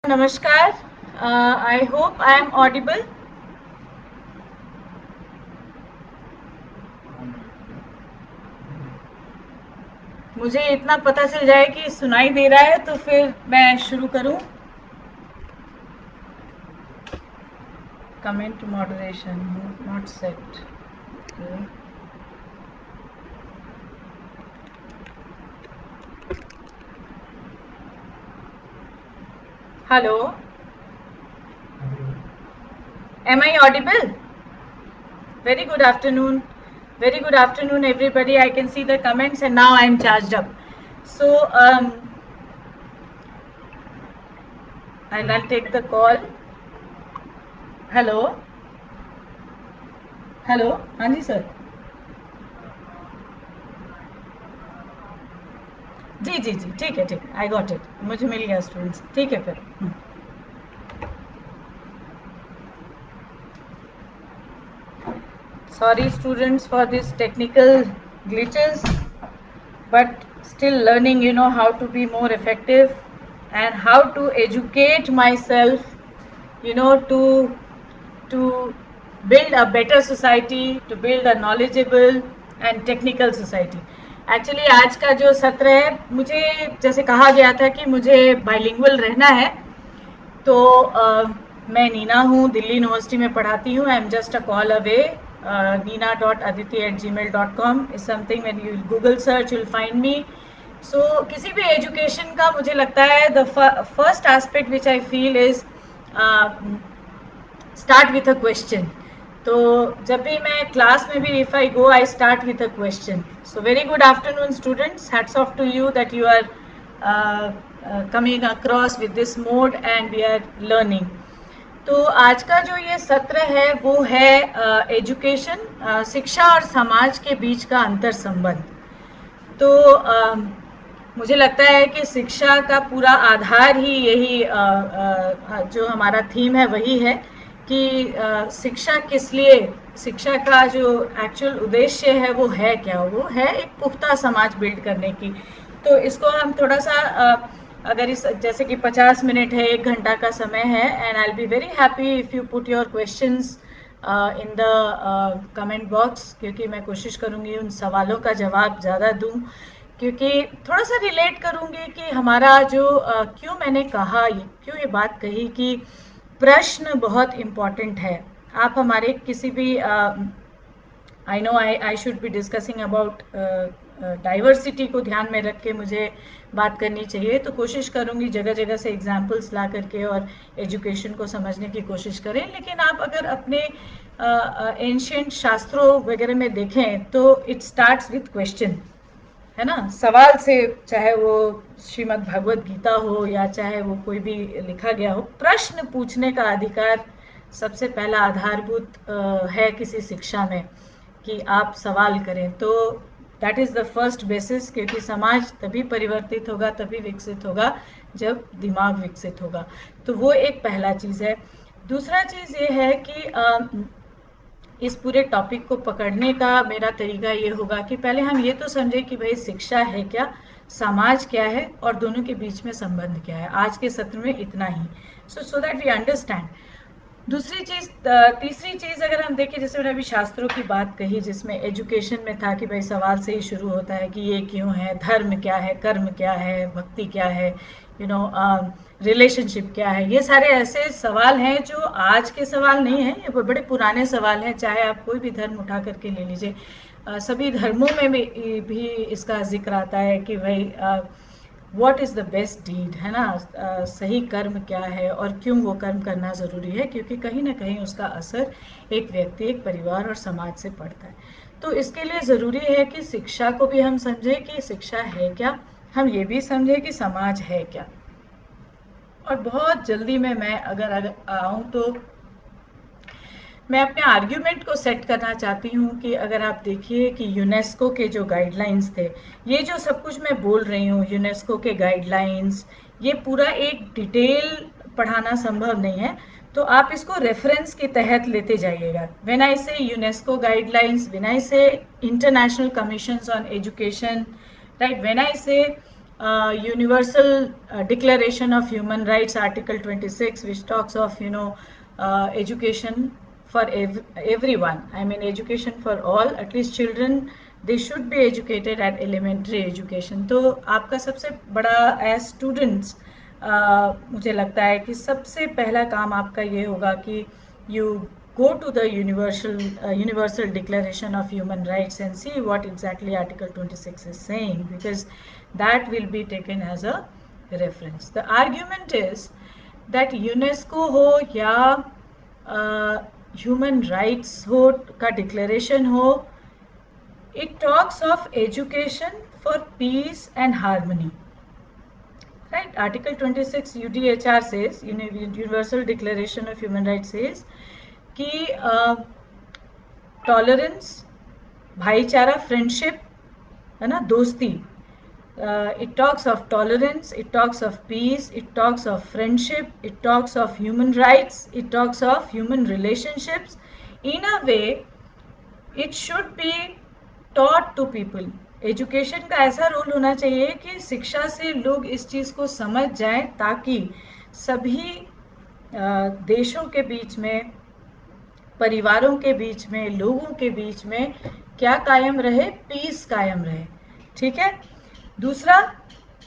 Namaskar. I hope I am audible. मुझे इतना पता चल जाए कि सुनाई दे रहा है तो फिर मैं शुरू करूं. Comment moderation not set. Okay. Hello. Am I audible? Very good afternoon. Very good afternoon, everybody. I can see the comments and now I am charged up. So, I'll take the call. Hello. Hello. हाँ जी sir. जी जी जी ठीक है ठीक है. I got it. मुझे मिल गया students. ठीक है फिर. Sorry students for these technical glitches, but still learning, how to be more effective and how to educate myself, to build a better society, to build a knowledgeable and technical society. Actually आज का जो सत्र है, मुझे जैसे कहा गया था कि मुझे बाइलिंगुअल रहना है, तो मैं नीना हूँ, दिल्ली यूनिवर्सिटी में पढ़ाती हूँ. I am just a call away. nina.aditi@gmail.com is something when you Google search you'll find me. So किसी भी एजुकेशन का मुझे लगता है the first aspect which I feel is start with a question. तो जब भी मैं क्लास में भी if I go I start with a question. So very good afternoon students. Hats off to you that you are coming across with this mode and we are learning. तो आज का जो ये सत्र है वो है एजुकेशन, शिक्षा और समाज के बीच का अंतर संबंध. तो मुझे लगता है कि शिक्षा का पूरा आधार ही यही जो हमारा थीम है वही है कि शिक्षा किस लिए, शिक्षा का जो एक्चुअल उद्देश्य है वो है क्या. वो है एक पुख्ता समाज बिल्ड करने की. तो इसको हम थोड़ा सा अगर इस जैसे कि 50 मिनट है, 1 घंटा का समय है, and I will be very happy if you put your questions in the comment box, क्योंकि मैं कोशिश करूँगी उन सवालों का जवाब ज़्यादा दूँ, क्योंकि थोड़ा सा रिलेट करूँगी कि हमारा जो क्यों मैंने कहा, क्यों ये बात कही कि प्रश्न बहुत इम्पॉर्टेंट है. आप हमारे किसी भी I know I should be discussing about diversity को ध्यान में रख के मुझे बात करनी चाहिए, तो कोशिश करूँगी जगह जगह से एग्जाम्पल्स ला करके और एजुकेशन को समझने की कोशिश करें. लेकिन आप अगर अपने एंशियंट शास्त्रों वगैरह में देखें तो इट स्टार्ट्स विथ क्वेश्चन, है ना, सवाल से. चाहे वो श्रीमद् भागवत गीता हो या चाहे वो कोई भी लिखा गया हो, प्रश्न पूछने का अधिकार सबसे पहला आधारभूत है किसी शिक्षा में, कि आप सवाल करें. तो that is the first basis, क्योंकि समाज तभी परिवर्तित होगा, तभी विकसित होगा जब दिमाग विकसित होगा. तो वो एक पहला चीज़ है. दूसरा चीज़ ये है कि इस पूरे टॉपिक को पकड़ने का मेरा तरीका ये होगा कि पहले हम ये तो समझें कि भाई शिक्षा है क्या, समाज क्या है और दोनों के बीच में संबंध क्या है. आज के सत्र में इतना ही, सो दैट वी अंडरस्टैंड. दूसरी चीज़, तीसरी चीज़ अगर हम देखें, जैसे मैंने अभी शास्त्रों की बात कही जिसमें एजुकेशन में था कि भाई सवाल से ही शुरू होता है कि ये क्यों है, धर्म क्या है, कर्म क्या है, भक्ति क्या है, रिलेशनशिप क्या है. ये सारे ऐसे सवाल हैं जो आज के सवाल नहीं हैं, ये बड़े पुराने सवाल हैं. चाहे आप कोई भी धर्म उठा करके ले लीजिए, सभी धर्मों में भी इसका जिक्र आता है कि भाई what is the best deed, है ना, सही कर्म क्या है और क्यों वो कर्म करना ज़रूरी है, क्योंकि कहीं ना कहीं उसका असर एक व्यक्ति, एक परिवार और समाज से पड़ता है. तो इसके लिए ज़रूरी है कि शिक्षा को भी हम समझें कि शिक्षा है क्या, हम ये भी समझें कि समाज है क्या. और बहुत जल्दी में मैं अगर आऊँ तो मैं अपने आर्ग्यूमेंट को सेट करना चाहती हूँ कि अगर आप देखिए कि यूनेस्को के जो गाइडलाइंस थे, ये जो सब कुछ मैं बोल रही हूँ, यूनेस्को के गाइडलाइंस, ये पूरा एक डिटेल पढ़ाना संभव नहीं है, तो आप इसको रेफरेंस के तहत लेते जाइएगा. व्हेन आई से यूनेस्को गाइडलाइंस, व्हेन आई से international commissions on education, right, when I से universal declaration of human rights, article 26, which talks of education for everyone. I mean education for all, at least children they should be educated at elementary education. तो आपका सबसे बड़ा as students मुझे लगता है कि सबसे पहला काम आपका ये होगा कि you go to the universal declaration of human rights and see what exactly article 26 is saying, because that will be taken as a reference. The argument is that UNESCO हो या ह्यूमन राइट्स हो का declaration हो, it talks of education for peace and harmony. Right? Article 26 UDHR says, Universal Declaration of Human Rights says कि tolerance, भाईचारा, friendship, है ना, दोस्ती. It talks of tolerance, it talks of peace, it talks of friendship, it talks of human rights, it talks of human relationships. In a way, it should be taught to people. Education का ऐसा role होना चाहिए कि शिक्षा से लोग इस चीज़ को समझ जाएं, ताकि सभी देशों के बीच में, परिवारों के बीच में, लोगों के बीच में क्या कायम रहे, पीस कायम रहे. ठीक है. दूसरा,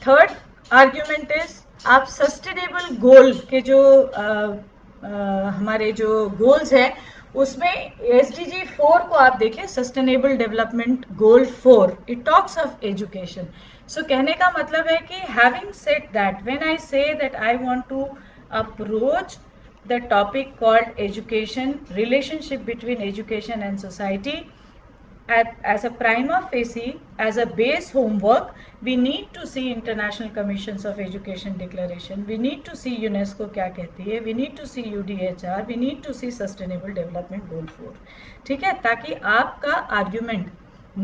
थर्ड आर्ग्यूमेंट इज, आप सस्टेनेबल गोल के जो हमारे जो गोल्स है उसमें SDG 4 को आप देखें, sustainable development goal 4, it talks of education. So कहने का मतलब है कि having said that, when I say that I want to approach the topic called education, relationship between education and society, as a prima facie, as a base homework, we need to see International Commissions of Education Declaration, we need to see UNESCO क्या कहती है, we need to see UDHR, we need to see Sustainable Development Goal 4. ठीक है, ताकि आपका argument,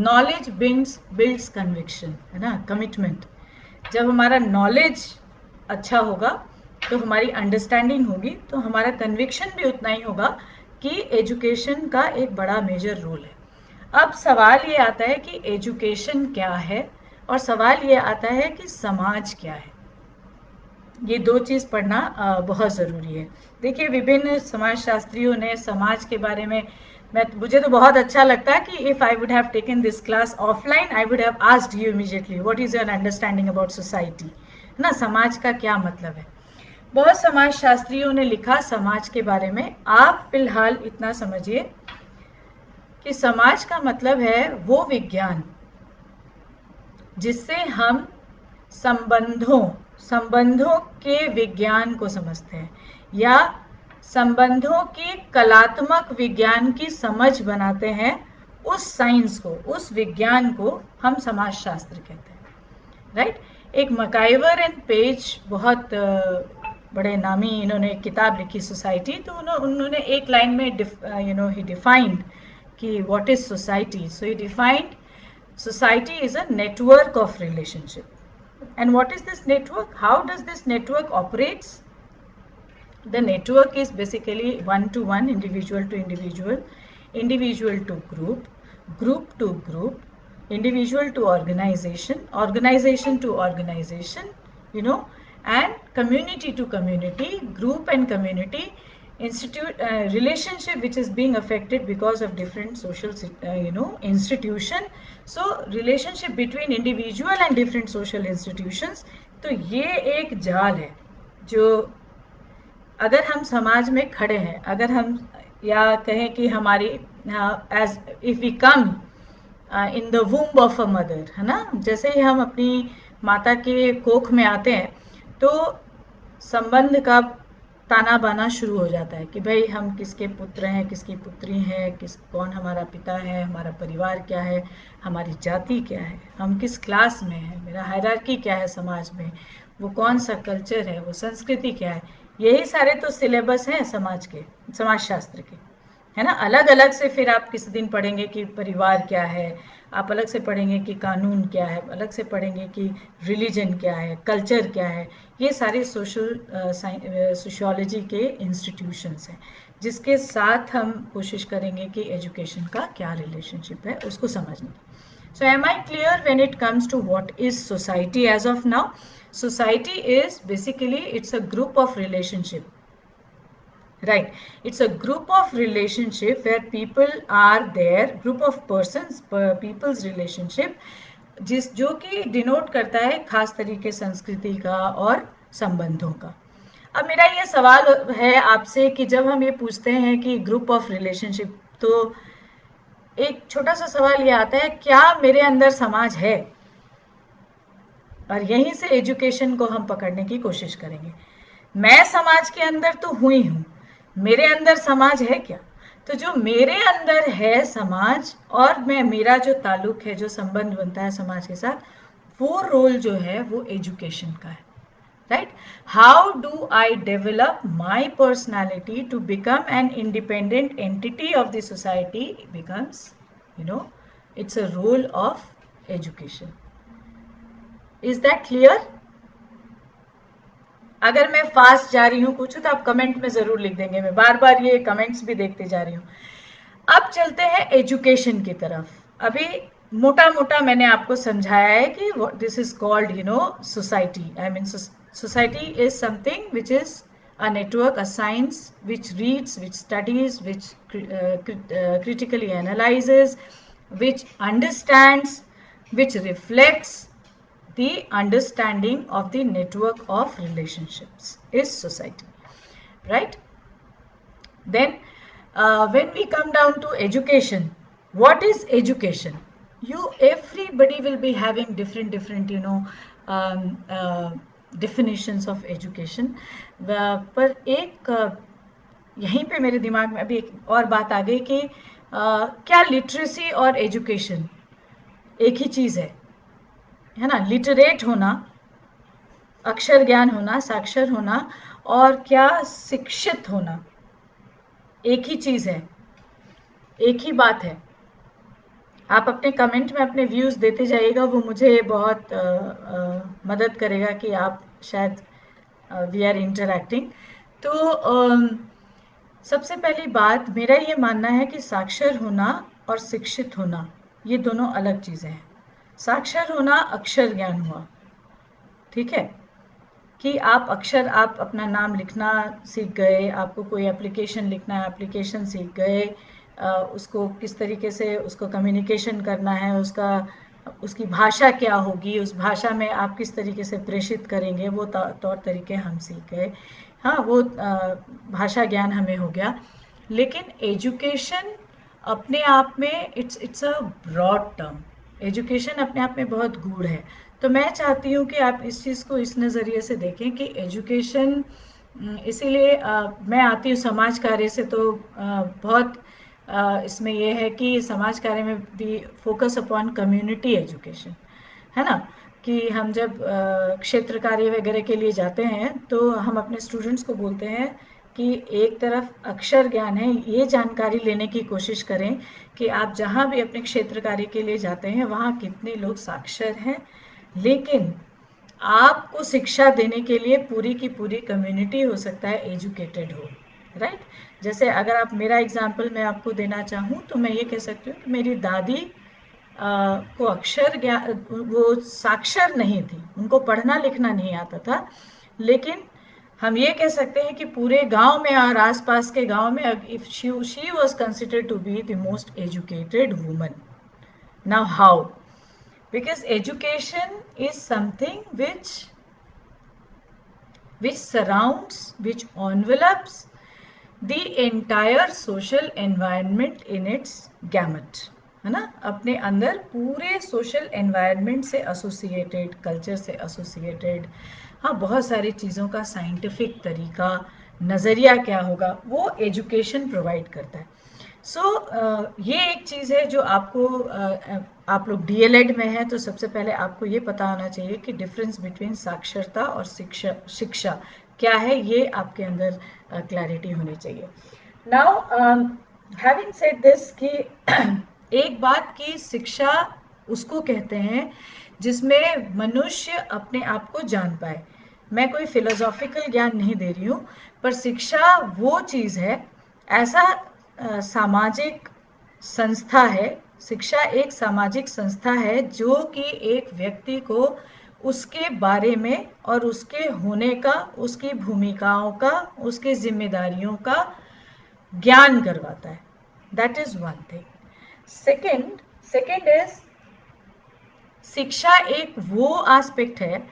knowledge builds conviction, है ना, commitment. जब हमारा नॉलेज अच्छा होगा तो हमारी अंडरस्टैंडिंग होगी, तो हमारा कन्विक्शन भी उतना ही होगा कि एजुकेशन का एक बड़ा मेजर रोल है. अब सवाल ये आता है कि एजुकेशन क्या है, और सवाल ये आता है कि समाज क्या है. ये दो चीज़ पढ़ना बहुत ज़रूरी है. देखिए, विभिन्न समाजशास्त्रियों ने समाज के बारे में, मुझे तो बहुत अच्छा लगता है कि if I would have taken this class offline, I would have asked you immediately what is your understanding about society, है ना, समाज का क्या मतलब है. बहुत समाजशास्त्रियों ने लिखा समाज के बारे में. आप फिलहाल इतना समझिए कि समाज का मतलब है वो विज्ञान जिससे हम संबंधों के विज्ञान को समझते हैं, या संबंधों की कलात्मक विज्ञान की समझ बनाते हैं. उस साइंस को, उस विज्ञान को हम समाजशास्त्र कहते हैं. राइट? एक मकाइवर एंड पेज, बहुत बड़े नामी, इन्होंने एक किताब लिखी सोसाइटी, तो उन्होंने एक लाइन में ही डिफाइंड कि what is society. So he defined society is a network of relationship. And what is this network? How does this network operates? The network is basically one to one, individual to individual, individual to group, group to group, individual to organization, organization to organization, and community to community, group and community, relationship which is being affected because of different social institution. So relationship between individual and different social institutions. तो ये एक जाल है जो, अगर हम समाज में खड़े हैं, अगर हम, या कहें कि हमारी, as if we come in the womb of a mother, है ना, जैसे ही हम अपनी माता के कोख में आते हैं तो संबंध का ताना बाना शुरू हो जाता है कि भाई हम किसके पुत्र हैं, किसकी पुत्री हैं, कौन हमारा पिता है, हमारा परिवार क्या है, हमारी जाति क्या है, हम किस क्लास में हैं, मेरा हायरार्की क्या है समाज में, वो कौन सा कल्चर है, वो संस्कृति क्या है. यही सारे तो सिलेबस हैं समाजशास्त्र के, है ना. अलग अलग से फिर आप किसी दिन पढ़ेंगे कि परिवार क्या है, आप अलग से पढ़ेंगे कि कानून क्या है, अलग से पढ़ेंगे कि रिलीजन क्या है, कल्चर क्या है. ये सारे सोशियोलॉजी के इंस्टीट्यूशंस हैं जिसके साथ हम कोशिश करेंगे कि एजुकेशन का क्या रिलेशनशिप है उसको समझने की. So am I clear when it comes to what is society as of now? Society is basically, it's a group of relationship, right? It's a group of relationship where people are there, group of persons, people's relationship, जो कि denote करता है खास तरीके संस्कृति का और संबंधों का। अब मेरा ये सवाल है आपसे कि जब हम ये पूछते हैं कि ग्रुप ऑफ रिलेशनशिप, तो एक छोटा सा सवाल ये आता है, क्या मेरे अंदर समाज है? और यहीं से एजुकेशन को हम पकड़ने की कोशिश करेंगे। मैं समाज के अंदर तो हुई हूँ, मेरे अंदर समाज है क्या? तो जो मेरे अंदर है समाज, और मैं, मेरा जो ताल्लुक है, जो संबंध बनता है समाज के साथ, वो रोल जो है वो एजुकेशन का है, right? How do I develop my personality to become an independent entity of the society becomes, it's a role of education. Is that clear? अगर मैं फास्ट जा रही हूँ कुछ तो आप कमेंट में जरूर लिख देंगे, मैं बार बार ये कमेंट्स भी देखते जा रही हूँ। अब चलते हैं एजुकेशन की तरफ। अभी मोटा मोटा मैंने आपको समझाया है कि this is called society. I mean society is something which is a network, a science which reads, which studies, which critically analyzes, which understands, which reflects the understanding of the network of relationships is society, right? Then when we come down to education, what is education? Everybody will be having different definitions of education. पर एक यहीं पे मेरे दिमाग में अभी एक और बात आ गई कि क्या लिटरेसी और एजुकेशन एक ही चीज़ है ना? लिटरेट होना, अक्षर ज्ञान होना, साक्षर होना, और क्या शिक्षित होना एक ही चीज़ है, एक ही बात है? आप अपने कमेंट में अपने व्यूज़ देते जाइएगा, वो मुझे बहुत मदद करेगा कि आप शायद वी आर इंटरैक्टिंग। तो सबसे पहली बात, मेरा ये मानना है कि साक्षर होना और शिक्षित होना ये दोनों अलग चीज़ें हैं। साक्षर होना अक्षर ज्ञान हुआ, ठीक है, कि आप अक्षर, आप अपना नाम लिखना सीख गए, आपको कोई एप्लीकेशन लिखना है, एप्लीकेशन सीख गए, उसको किस तरीके से उसको कम्युनिकेशन करना है, उसकी भाषा क्या होगी, उस भाषा में आप किस तरीके से प्रेषित करेंगे, वो तौर तरीके हम सीख गए। हाँ, वो भाषा ज्ञान हमें हो गया। लेकिन एजुकेशन अपने आप में it's a broad term. Education अपने आप में बहुत गूढ़ है। तो मैं चाहती हूँ कि आप इस चीज़ को इस नज़रिए से देखें कि एजुकेशन, इसीलिए मैं आती हूँ समाज कार्य से, तो बहुत इसमें यह है कि समाज कार्य में भी फोकस अपॉन कम्युनिटी एजुकेशन, है ना? कि हम जब क्षेत्र कार्य वगैरह के लिए जाते हैं तो हम अपने स्टूडेंट्स को बोलते हैं कि एक तरफ अक्षर ज्ञान है, ये जानकारी लेने की कोशिश करें कि आप जहाँ भी अपने क्षेत्र कार्य के लिए जाते हैं वहाँ कितने लोग साक्षर हैं, लेकिन आपको शिक्षा देने के लिए पूरी की पूरी कम्युनिटी हो सकता है एजुकेटेड हो, राइट? जैसे अगर आप, मेरा एग्जाम्पल मैं आपको देना चाहूँ तो मैं ये कह सकती हूँ कि मेरी दादी को अक्षर ज्ञान, वो साक्षर नहीं थी, उनको पढ़ना लिखना नहीं आता था, लेकिन हम ये कह सकते हैं कि पूरे गांव में और आसपास के गांव में if she was considered to be the most educated woman. Now how? Because education is something which surrounds, which envelops the entire social environment in its gamut, है ना? अपने अंदर पूरे सोशल एनवायरनमेंट से एसोसिएटेड, कल्चर से associated, हाँ, बहुत सारी चीज़ों का साइंटिफिक तरीका, नज़रिया क्या होगा, वो एजुकेशन प्रोवाइड करता है। सो ये एक चीज़ है जो आपको, आप लोग डीएलएड में हैं तो सबसे पहले आपको ये पता होना चाहिए कि डिफरेंस बिटवीन साक्षरता और शिक्षा क्या है, ये आपके अंदर क्लैरिटी होनी चाहिए। नाउ हैविंग सेड दिस कि एक बात की शिक्षा उसको कहते हैं जिसमें मनुष्य अपने आप को जान पाए। मैं कोई फिलोसॉफिकल ज्ञान नहीं दे रही हूँ, पर शिक्षा वो चीज़ है, ऐसा सामाजिक संस्था है, शिक्षा एक सामाजिक संस्था है जो कि एक व्यक्ति को उसके बारे में और उसके होने का, उसकी भूमिकाओं का, उसके जिम्मेदारियों का ज्ञान करवाता है. That is one thing. Second is शिक्षा एक वो एस्पेक्ट है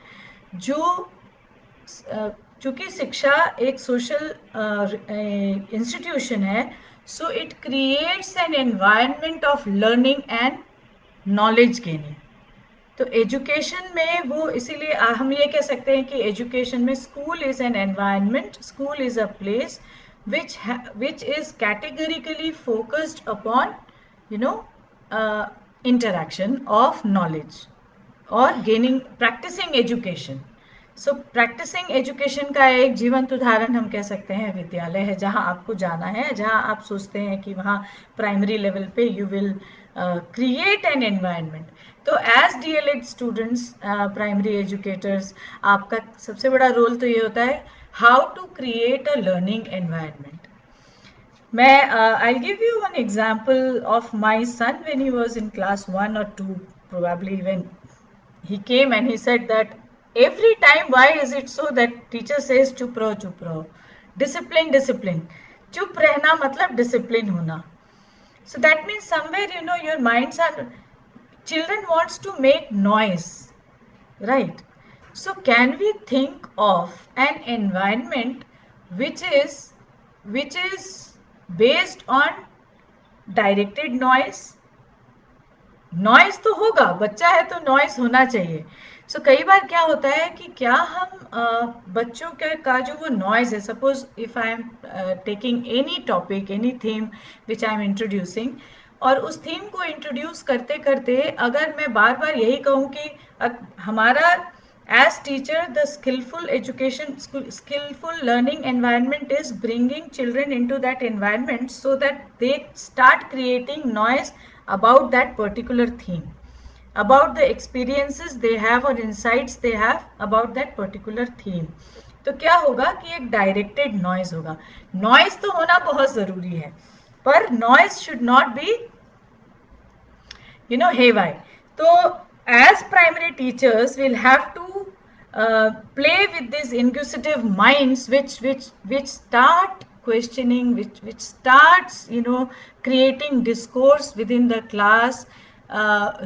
जो चूंकि शिक्षा एक सोशल इंस्टीट्यूशन है, so it creates an environment of learning and knowledge gaining. तो एजुकेशन में वो, इसीलिए हम ये कह सकते हैं कि एजुकेशन में school is an environment, school is a place which is categorically focused upon, you know, interaction of knowledge or gaining, practicing education. So practicing education का एक जीवंत उदाहरण हम कह सकते हैं विद्यालय है, जहां आपको जाना है, जहां आप सोचते हैं कि वहां प्राइमरी लेवल पे you will create an environment. तो as DElEd students, primary educators, आपका सबसे बड़ा रोल तो ये होता है how to create a learning environment. मैं I give you one example of my son when he was in class 1 or 2, probably when he came and he said that every time, why is it so that teacher says chup raho, discipline, discipline. चुप रहना मतलब discipline होना. So that means somewhere, you know, your minds are, children wants to make noise, right? So can we think of an environment which is based on directed noise? Noise तो होगा, बच्चा है तो noise होना चाहिए. सो कई बार क्या होता है कि क्या हम बच्चों के का जो वो नॉइज है, suppose if I am taking any topic, any theme which I am introducing, और उस थीम को इंट्रोड्यूस करते करते अगर मैं बार बार यही कहूँ कि हमारा as teacher, the skillful learning environment is bringing children into that environment so that they start creating noise about that particular theme, about the experiences they have or insights they have about that particular theme. तो क्या होगा कि एक directed noise होगा. Noise तो होना बहुत जरूरी है, पर noise should not be, you know, haywire. So as primary teachers we'll have to play with these inquisitive minds which start questioning, which starts, you know, creating discourse within the class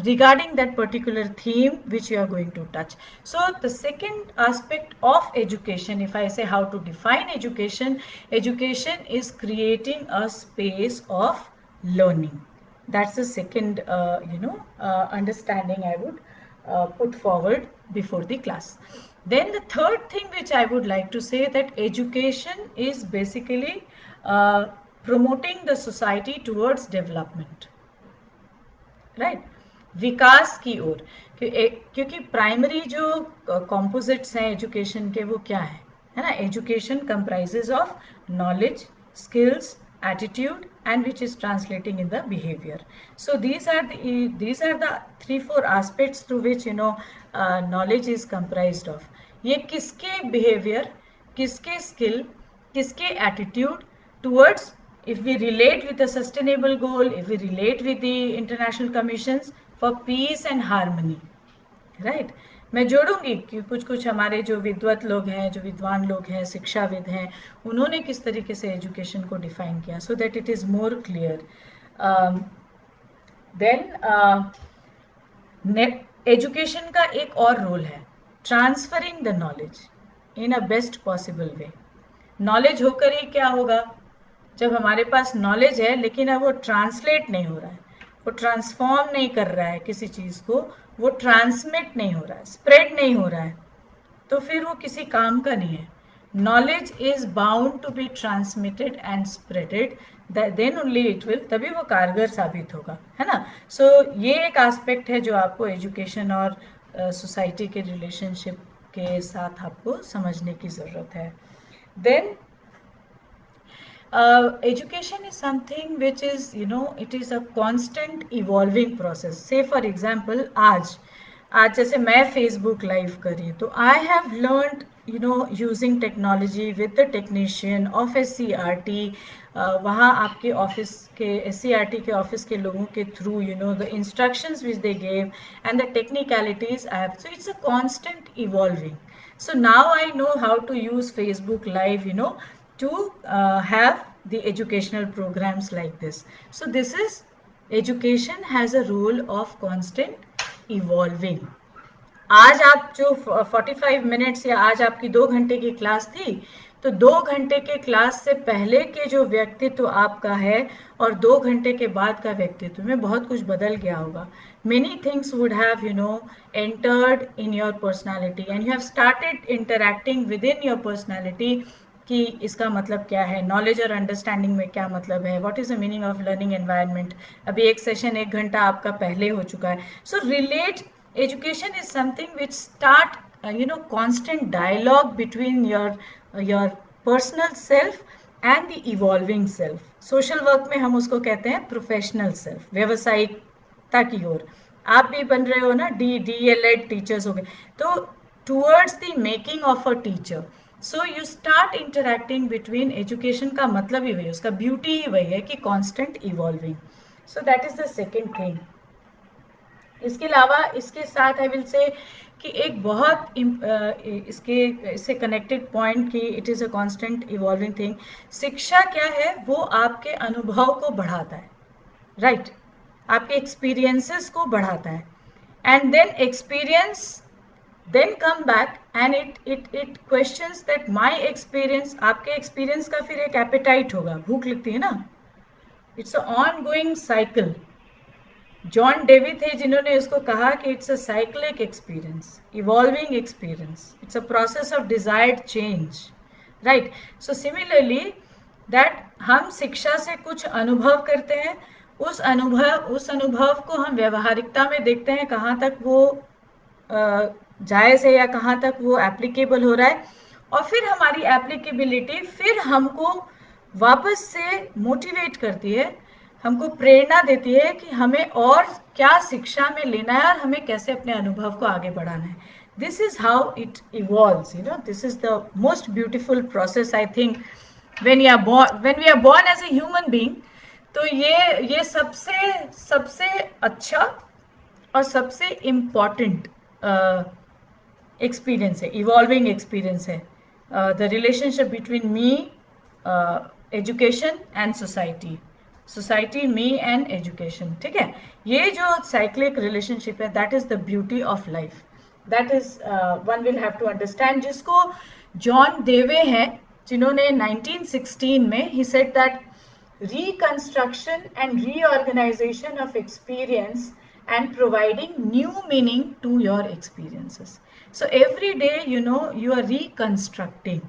regarding that particular theme which you are going to touch. So the second aspect of education, if I say how to define education, education is creating a space of learning. That's the second, understanding I would put forward before the class. Then the third thing which I would like to say, that education is basically promoting the society towards development, right, विकास की ओर. क्योंकि primary जो composites हैं education के, वो क्या है ना, education comprises of knowledge, skills, attitude, and which is translating in the behavior. So these are the 3-4 aspects through which, you know, knowledge is comprised of. ये किसके behavior, किसके skill, किसके attitude towards, if we relate with the sustainable goal, if we relate with the international commissions for peace and harmony, right? मैं जोड़ूंगी कि कुछ हमारे जो विद्वत लोग हैं, जो विद्वान लोग हैं, शिक्षाविद हैं, उन्होंने किस तरीके से एजुकेशन को डिफाइन किया, so that it is more clear. Then education का एक और रोल है, transferring the knowledge in a best possible way. Knowledge होकर ही क्या होगा, जब हमारे पास नॉलेज है लेकिन अब वो ट्रांसलेट नहीं हो रहा है, वो ट्रांसफॉर्म नहीं कर रहा है किसी चीज़ को, वो ट्रांसमिट नहीं हो रहा है, स्प्रेड नहीं हो रहा है, तो फिर वो किसी काम का नहीं है. Knowledge is bound to be transmitted and spreaded, then only it will, तभी वो कारगर साबित होगा, है ना. सो ये एक एस्पेक्ट है जो आपको एजुकेशन और सोसाइटी के रिलेशनशिप के साथ आपको समझने की ज़रूरत है. Then education is something which is, you know, it is a constant evolving process. Say for example, आज जैसे मैं फेसबुक लाइव कर रही हूँ, तो I have learned using technology with the technician of SCRT, वहाँ आपके ऑफिस के SCRT के ऑफिस के लोगों के through the instructions which they gave and the technicalities I have. So it's a constant evolving. So now I know how to use Facebook Live, to have the educational programs like this. So this is education has a role of constant evolving. आज आप जो 45 minutes या आज आपकी 2 घंटे की class थी, तो 2 घंटे के क्लास से पहले के जो व्यक्तित्व आपका है और 2 घंटे के बाद का व्यक्तित्व में बहुत कुछ बदल गया होगा. Many things would have entered in your personality and you have started interacting with in your personality कि इसका मतलब क्या है, नॉलेज और अंडरस्टैंडिंग में क्या मतलब है, what is the meaning of learning environment. अभी एक सेशन 1 घंटा आपका पहले हो चुका है. सो relate education is something which start constant dialogue between your personal self and the evolving self. social work में हम उसको कहते हैं प्रोफेशनल सेल्फ, व्यावसायिकता की ओर. आप भी बन रहे हो ना, DELED टीचर्स हो गए, तो towards the making of a teacher. So you start interacting between education का मतलब ही वही, उसका ब्यूटी ही वही है कि constant evolving. So that is the second thing. इसके अलावा इसके साथ आई विल से कि एक बहुत इससे कनेक्टेड पॉइंट कि it is a constant evolving thing. शिक्षा क्या है, वो आपके अनुभव को बढ़ाता है, राइट आपके एक्सपीरियंसेस को बढ़ाता है. And then experience then come back and it questions that my experience. आपके एक्सपीरियंस का फिर एक एपेटाइट होगा, भूख लगती है ना. It's a ongoing cycle. John Dewey थे जिन्होंने इसको कहा कि it's a cyclic experience, evolving experience, it's a process of desired change, right. So similarly that हम शिक्षा से कुछ अनुभव करते हैं, उस अनुभव को हम व्यवहारिकता में देखते हैं कहाँ तक वो जायज़ है या कहाँ तक वो एप्लीकेबल हो रहा है, और फिर हमारी एप्लीकेबिलिटी फिर हमको वापस से मोटिवेट करती है, हमको प्रेरणा देती है कि हमें और क्या शिक्षा में लेना है और हमें कैसे अपने अनुभव को आगे बढ़ाना है. This is how it evolves, this is the most beautiful process I think when we are born as a human being. तो ये सबसे सबसे अच्छा और सबसे इम्पॉर्टेंट एक्सपीरियंस है, इवॉल्विंग एक्सपीरियंस है. The relationship between me, education and society me and education. ठीक है, ये जो साइक्लिक रिलेशनशिप है, that is the beauty of life. That is one will have to understand, जिसको जॉन देवे हैं जिन्होंने 1916 में he said that reconstruction and reorganization of experience and providing new meaning to your experiences. So every day, you are reconstructing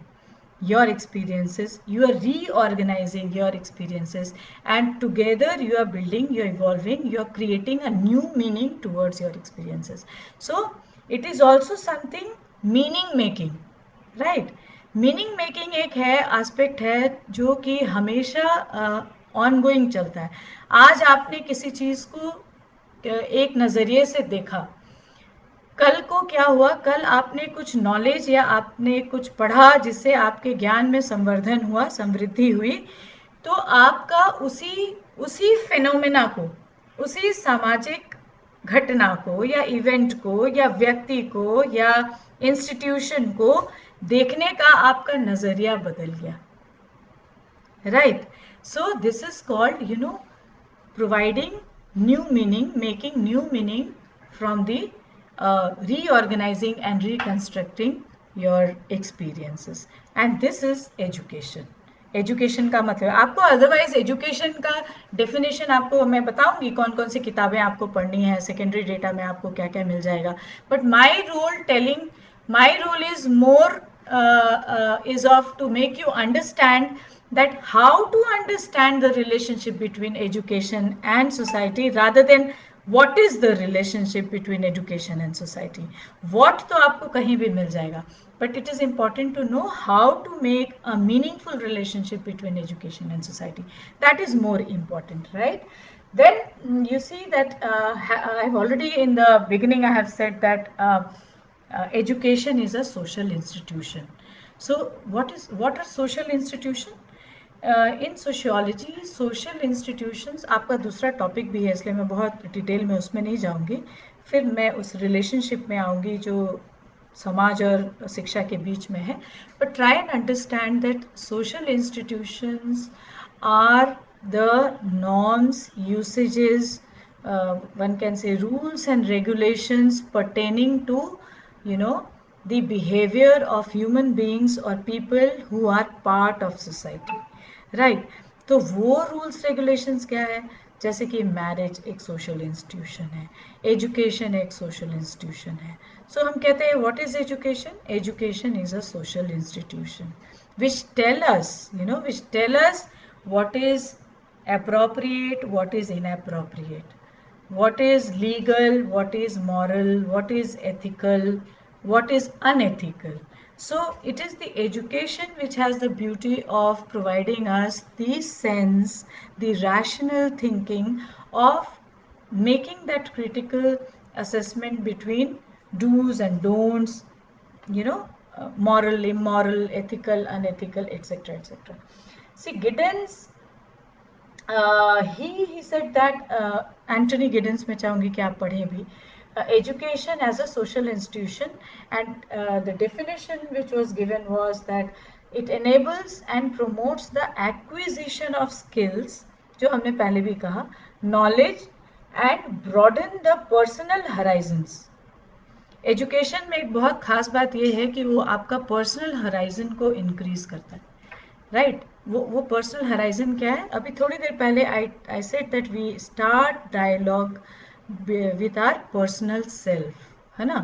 your experiences, you are reorganizing your experiences, and together you are building, you are evolving, you are creating a new meaning towards your experiences. So it is also something meaning making, right. Meaning making एक है, aspect है जो कि हमेशा on going चलता है. आज आपने किसी चीज़ को एक नज़रिए से देखा, कल को क्या हुआ, कल आपने कुछ नॉलेज या आपने कुछ पढ़ा जिससे आपके ज्ञान में संवर्धन हुआ, समृद्धि हुई, तो आपका उसी फिनोमेना को, उसी सामाजिक घटना को या इवेंट को या व्यक्ति को या इंस्टीट्यूशन को देखने का आपका नजरिया बदल गया, right. So this is called providing new meaning, making new meaning from the reorganizing and reconstructing your experiences, and this is education. Education का मतलब आपको, अदरवाइज एजुकेशन का डेफिनेशन आपको मैं बताऊंगी कौन कौन सी किताबें आपको पढ़नी है, सेकेंडरी डेटा में आपको क्या क्या मिल जाएगा. But my role is more is of to make you understand that how to understand the relationship between education and society, rather than what is the relationship between education and society. What तो आपको कहीं भी मिल जाएगा, but it is important to know how to make a meaningful relationship between education and society. That is more important, right? Then you see that I've already in the beginning I have said that education is a social institution. So what are social institution? In sociology social institutions आपका दूसरा topic भी है, इसलिए मैं बहुत detail में उसमें नहीं जाऊंगी. फिर मैं उस रिलेशनशिप में आऊंगी जो समाज और शिक्षा के बीच में है. But try and understand that social institutions are the norms, usages, one can say rules and regulations pertaining to, you know, the behavior of human beings or people who are part of society. Right तो वो rules regulations क्या है? जैसे कि marriage एक social institution है, education एक social institution है. सो हम कहते हैं what is education? Education is a social institution which tell us, which tell us what is appropriate, what is inappropriate, what is legal, what is moral, what is ethical, what is unethical. So it is the education which has the beauty of providing us the sense, the rational thinking of making that critical assessment between do's and don'ts, moral, immoral, ethical, unethical, etc. etc. See, Giddens, he said that, Anthony Giddens, मैं चाहूँगी कि आप पढ़ें भी, education as a social institution, and the definition which was given was that it enables and promotes the acquisition of skills, जो हमने पहले भी कहा, knowledge and broaden the personal horizons. Education में एक बहुत खास बात यह है कि वो आपका पर्सनल हराइजन को इंक्रीज करता है. राइट वो पर्सनल हराइजन क्या है? अभी थोड़ी देर पहले I said that we start dialogue with our personal self, है ना.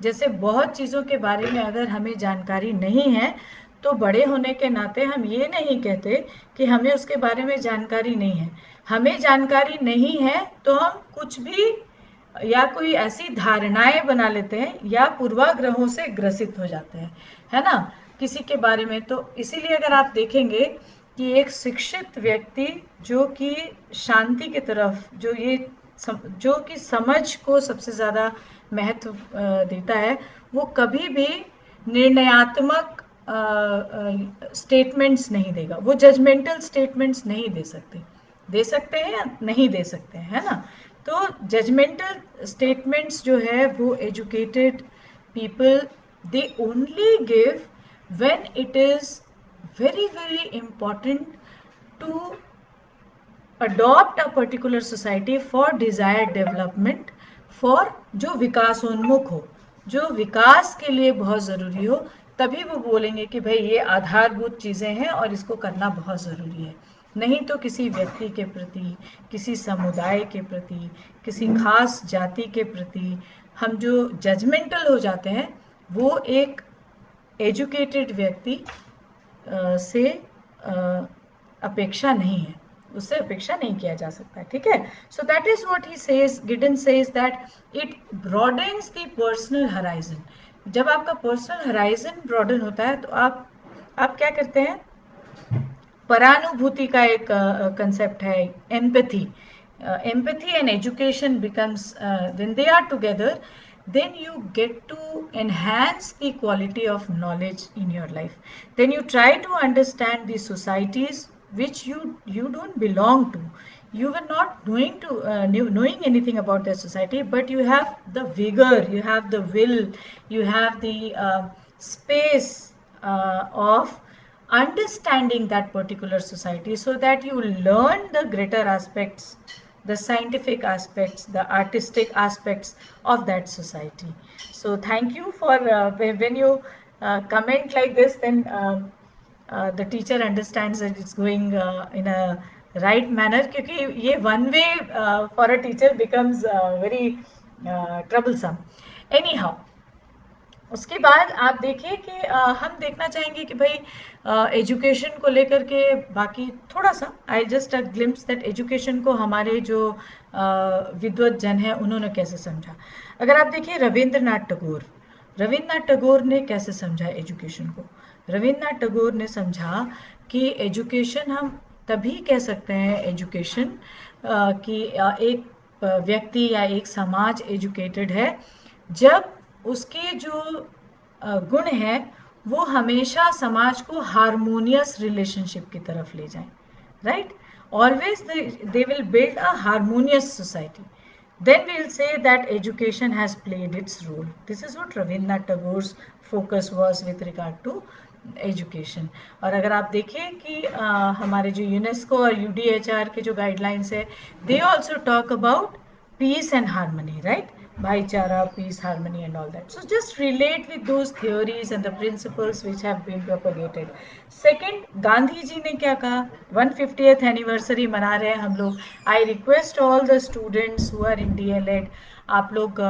जैसे बहुत चीज़ों के बारे में अगर हमें जानकारी नहीं है तो बड़े होने के नाते हम ये नहीं कहते कि हमें उसके बारे में जानकारी नहीं है. हमें जानकारी नहीं है तो हम कुछ भी या कोई ऐसी धारणाएं बना लेते हैं या पूर्वाग्रहों से ग्रसित हो जाते हैं, है ना, किसी के बारे में. तो इसीलिए अगर आप देखेंगे कि एक शिक्षित व्यक्ति जो कि शांति की तरफ, जो कि समझ को सबसे ज़्यादा महत्व देता है, वो कभी भी निर्णयात्मक स्टेटमेंट्स नहीं देगा. वो जजमेंटल स्टेटमेंट्स नहीं दे सकते हैं या नहीं दे सकते हैं, है ना. तो जजमेंटल स्टेटमेंट्स जो है वो educated people they only give when it is very very important to adopt a particular society for desired development, for जो विकासोन्मुख हो, जो विकास के लिए बहुत ज़रूरी हो, तभी वो बोलेंगे कि भाई ये आधारभूत चीज़ें हैं और इसको करना बहुत ज़रूरी है. नहीं तो किसी व्यक्ति के प्रति, किसी समुदाय के प्रति, किसी खास जाति के प्रति हम जो जजमेंटल हो जाते हैं, वो एक एजुकेटेड व्यक्ति से अपेक्षा नहीं है, उससे अपेक्षा नहीं किया जा सकता. ठीक है. So that is what he says. Giddens says that it broadens the personal horizon. जब आपका पर्सनल हराइजन ब्रॉडन होता है तो आप क्या करते हैं? परानुभूति का एक कंसेप्ट है, empathy. Empathy and education becomes, when they are together, then you get to enhance the quality of knowledge in your life. Then you try to understand the societies which you don't belong to. You were not knowing anything about that society, but you have the vigor, you have the will, you have the space of understanding that particular society, so that you learn the greater aspects, the scientific aspects, the artistic aspects of that society. So thank you for when you comment like this, then the teacher understands that it's going in a right manner, क्योंकि ये one way for a teacher becomes very troublesome. Anyhow, उसके बाद आप देखिए कि हम देखना चाहेंगे कि भाई एजुकेशन को लेकर के बाकी थोड़ा सा, I just a glimpse that education को हमारे जो विद्वत जन है उन्होंने कैसे समझा. अगर आप देखिए रविन्द्रनाथ टैगोर ने कैसे समझा एजुकेशन को. रविन्द्रनाथ टैगोर ने समझा कि एजुकेशन हम तभी कह सकते हैं एजुकेशन कि एक व्यक्ति या एक समाज एजुकेटेड है जब उसके जो गुण है वो हमेशा समाज को हारमोनियस रिलेशनशिप की तरफ ले जाएं, right? Always they will build a harmonious society. Then we'll say that education has played its role. This is what Rabindranath Tagore's focus was with regard to education. और अगर आप देखें कि हमारे जो यूनेस्को और यूडीएचआर के जो गाइडलाइंस है, they also talk about piece and harmony, right? भाईचारा, peace, harmony and all that. So just relate with those theories and the principles which have been propagated. Second, Gandhi ji ने क्या कहा? 150th एनिवर्सरी मना रहे हैं हम लोग. I request all the students who are in DElEd, आप लोग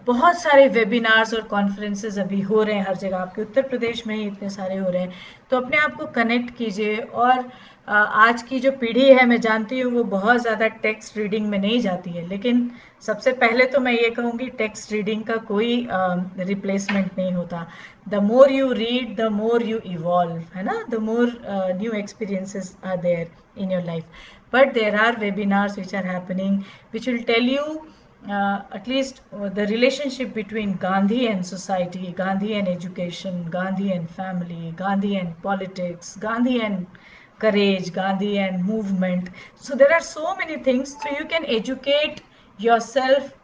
बहुत सारे वेबिनार्स और कॉन्फ्रेंसेज अभी हो रहे हैं हर जगह, आपके उत्तर प्रदेश में ही इतने सारे हो रहे हैं, तो अपने आप को कनेक्ट कीजिए. और आज की जो पीढ़ी है, मैं जानती हूँ वो बहुत ज़्यादा टेक्स्ट रीडिंग में नहीं जाती है, लेकिन सबसे पहले तो मैं ये कहूँगी टेक्स्ट रीडिंग का कोई रिप्लेसमेंट नहीं होता. The more you read the more you evolve, है ना? The more new experiences are there in your life. But there are webinars which are happening which will tell you at least the relationship between Gandhi and society, Gandhi and education, Gandhi and family, Gandhi and politics, Gandhi and courage, Gandhi and movement. So there are so many things. So you can educate yourself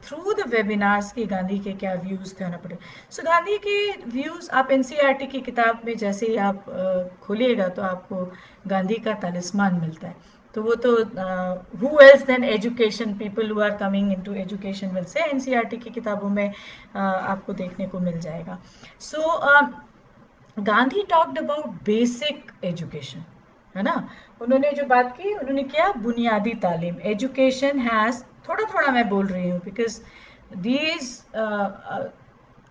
through the webinars कि गांधी के क्या views थे. पड़े. So Gandhi के views आप NCERT की किताब में जैसे ही आप खोलिएगा तो आपको गांधी का तालिस्मान मिलता है. तो वो तो who else than education, people who are coming into education will say NCERT की किताबों में आपको देखने को मिल जाएगा. सो Gandhi talked about basic education, है ना? उन्होंने जो बात की, उन्होंने किया बुनियादी तालीम. एजुकेशन हैज, थोड़ा थोड़ा मैं बोल रही हूँ because these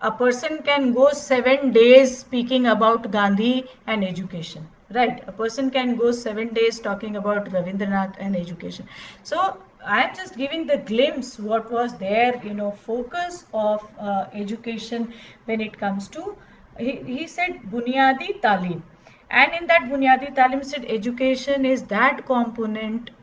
a person can go 7 days speaking about Gandhi and education, right? A person can go 7 days talking about Ravindranath and education. So I am just giving the glimpse what was their focus of education when it comes to, he said bunyadi talim, and in that bunyadi talim said education is that component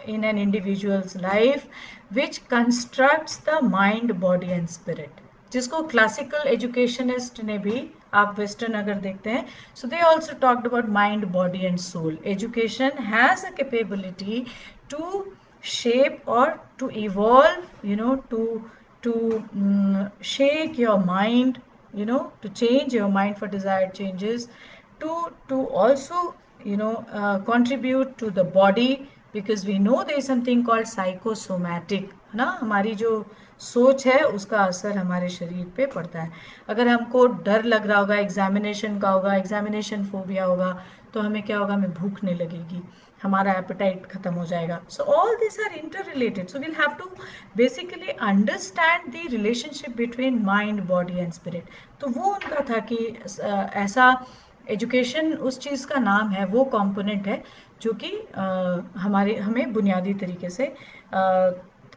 in an individual's life which constructs the mind, body and spirit. जिसको classical educationist ने भी, आप western अगर देखते हैं, so they also talked about mind, body and soul. Education has a capability to shape or to evolve, to shake your mind, to change your mind for desired changes, to also contribute to the body, because we know there is something called psychosomatic, है ना? हमारी जो सोच है उसका असर हमारे शरीर पे पड़ता है. अगर हमको डर लग रहा होगा एग्जामिनेशन का, होगा एग्जामिनेशन फोबिया होगा, तो हमें क्या होगा? हमें भूख नहीं लगेगी, हमारा एपेटाइट खत्म हो जाएगा. So all this are interrelated. So we'll have to basically understand the relationship between mind, body and spirit. तो वो उनका था कि ऐसा एजुकेशन उस चीज़ का नाम है, वो कंपोनेंट है जो कि हमें बुनियादी तरीके से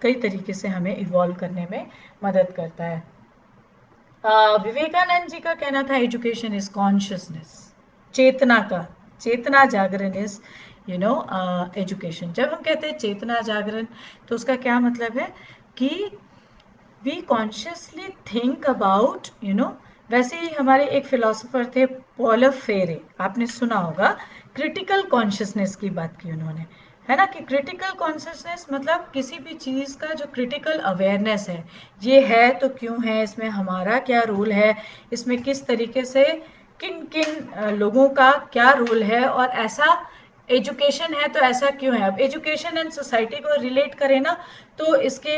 कई तरीके से हमें इवॉल्व करने में मदद करता है. विवेकानंद जी का कहना था एजुकेशन इज कॉन्शियसनेस, चेतना का, चेतना जागरण इज एजुकेशन. जब हम कहते हैं चेतना जागरण, तो उसका क्या मतलब है कि वी कॉन्शियसली थिंक अबाउट, वैसे ही हमारे एक फिलोसोफर थे पॉल फेरे, आपने सुना होगा, क्रिटिकल कॉन्शियसनेस की बात की उन्होंने, है ना? कि क्रिटिकल कॉन्शियसनेस मतलब किसी भी चीज़ का जो क्रिटिकल अवेयरनेस है, ये है तो क्यों है, इसमें हमारा क्या रोल है, इसमें किस तरीके से किन किन लोगों का क्या रोल है, और ऐसा एजुकेशन है तो ऐसा क्यों है. अब एजुकेशन एंड सोसाइटी को रिलेट करें ना, तो इसके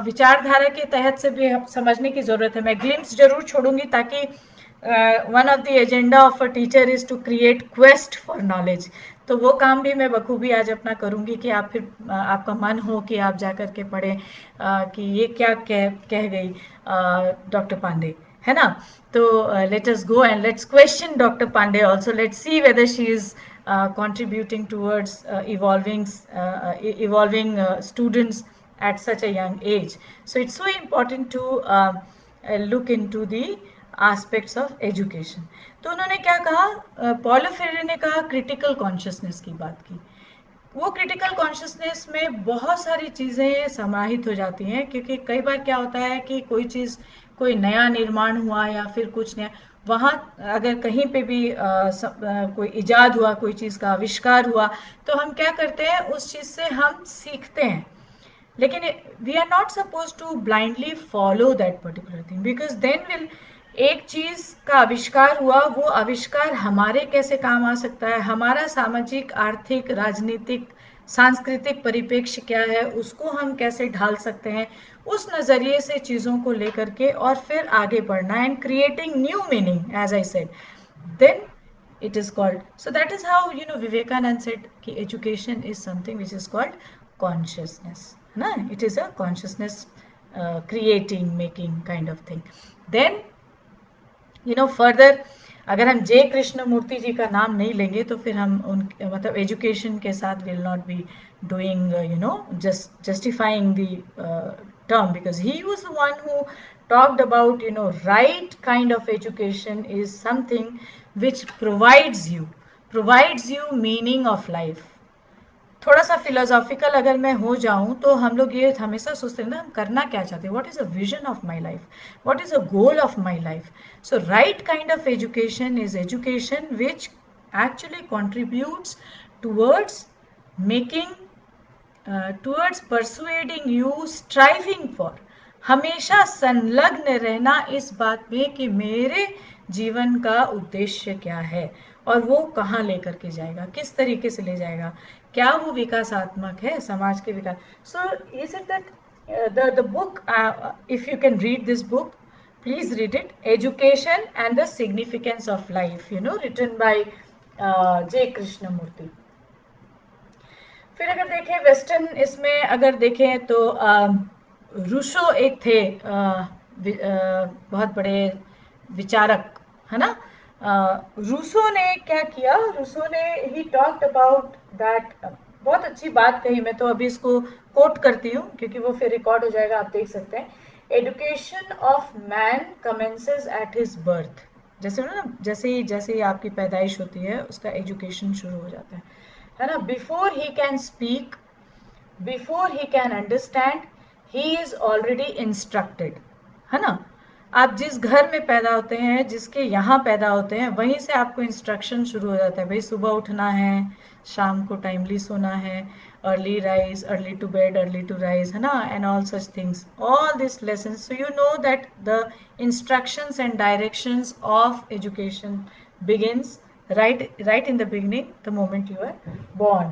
विचारधारा के तहत से भी समझने की ज़रूरत है. मैं ग्लिम्स जरूर छोड़ूंगी ताकि one of the agenda of a teacher is to create quest for knowledge. तो वो काम भी मैं बखूबी आज अपना करूंगी कि आप फिर आपका मन हो कि आप जा कर के पढ़ें कि ये क्या कह गई डॉक्टर पांडे, है ना? तो let us go and let's question doctor Pandey also. Let's see whether she is contributing towards evolving students at such a young age. So it's so important to look into the aspects of education. तो उन्होंने क्या कहा, Paul फेरे ने कहा critical consciousness की बात की. वो क्रिटिकल कॉन्शियसनेस में बहुत सारी चीज़ें समाहित हो जाती हैं, क्योंकि कई बार क्या होता है कि कोई चीज़, कोई नया निर्माण हुआ या फिर कुछ नया, वहाँ अगर कहीं पे भी कोई इजाद हुआ, कोई चीज़ का आविष्कार हुआ, तो हम क्या करते हैं, उस चीज़ से हम सीखते हैं। लेकिन we are not suppose to blindly follow that particular thing, because then will, एक चीज का आविष्कार हुआ, वो आविष्कार हमारे कैसे काम आ सकता है, हमारा सामाजिक, आर्थिक, राजनीतिक, सांस्कृतिक परिप्रेक्ष्य क्या है, उसको हम कैसे ढाल सकते हैं, उस नज़रिए से चीज़ों को लेकर के और फिर आगे बढ़ना, and creating new meaning, as I said, then it is called. So that is how, Vivekanand said ki education is something which is called consciousness, na, it is a consciousness creating, making kind of thing. Then further, अगर हम जे कृष्ण मूर्ति जी का नाम नहीं लेंगे तो फिर हम उन, मतलब एजुकेशन के साथ will not be doing, justifying the term, because he was the one who talked about, right kind of education is something which provides you meaning of life. थोड़ा सा फिलोसॉफिकल अगर मैं हो जाऊं, तो हम लोग ये हमेशा सोचते हैं ना, हम करना क्या चाहते हैं, what is a vision of my life, what is a goal of my life. So right kind of education is education which actually contributes towards making, towards persuading you, striving for, हमेशा संलग्न रहना इस बात में कि मेरे जीवन का उद्देश्य क्या है, और वो कहाँ लेकर के जाएगा, किस तरीके से ले जाएगा, क्या वो विकासात्मक है, समाज के विकास. So is it that the book, if you can read this book, please read it, Education and the Significance of Life, written by J Krishnamurti. फिर अगर देखें वेस्टर्न, इसमें अगर देखें तो रूसो एक थे, बहुत बड़े विचारक, है ना. रूसो ने क्या किया, रूसो ने ही टॉक्ड अबाउट दैट, बहुत अच्छी बात कही, मैं तो अभी इसको कोट करती हूँ क्योंकि वो फिर रिकॉर्ड हो जाएगा, आप देख सकते हैं. Education of man commences at his birth. जैसे ना, जैसे ही आपकी पैदाइश होती है, उसका एजुकेशन शुरू हो जाता है ना. Before he can speak, before he can understand, he is already instructed, है ना. आप जिस घर में पैदा होते हैं, जिसके यहाँ पैदा होते हैं, वहीं से आपको इंस्ट्रक्शन शुरू हो जाता है, भाई सुबह उठना है, शाम को टाइमली सोना है, early rise, early to bed, early to rise, है ना, and all such things, all this lesson. So you know that the instructions and directions of education begins right in the beginning, the moment you are born.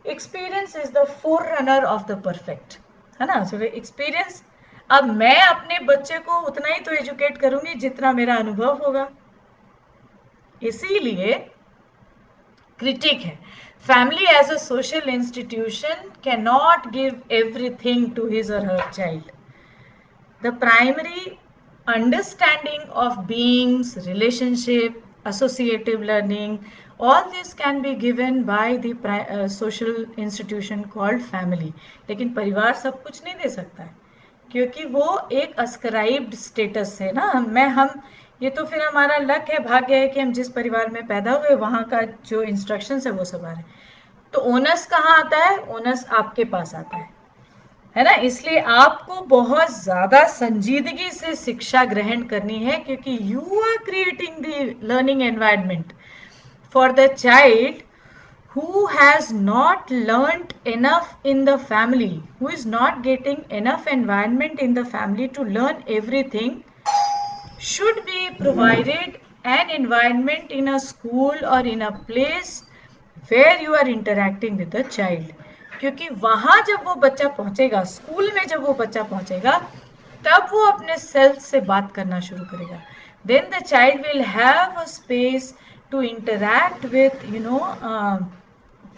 Experience is the forerunner of the perfect, है ना. So experience, अब मैं अपने बच्चे को उतना ही तो educate करूंगी जितना मेरा अनुभव होगा. इसीलिए क्रिटिक है, family as a social institution can not give everything to his or her child. The primary understanding of beings, relationship, associative learning, all this can be given by the social institution called family. लेकिन परिवार सब कुछ नहीं दे सकता है, क्योंकि वो एक अस्क्राइब्ड स्टेटस है ना. हम ये तो फिर हमारा लक है, भाग्य है कि हम जिस परिवार में पैदा हुए, वहाँ का जो इंस्ट्रक्शंस है वो सब आ रहे हैं. तो ओनस कहाँ आता है, ओनस आपके पास आता है ना. इसलिए आपको बहुत ज्यादा संजीदगी से शिक्षा ग्रहण करनी है, क्योंकि you are creating the learning environment for the child who has not learnt enough in the family, who is not getting enough environment in the family to learn everything, should be provided an environment in a school or in a place where you are interacting with the child. क्योंकि वहां जब वो बच्चा पहुंचेगा, school में जब वो बच्चा पहुंचेगा, तब वो अपने सेल्फ से बात करना शुरू करेगा. Then the child will have a space to interact with,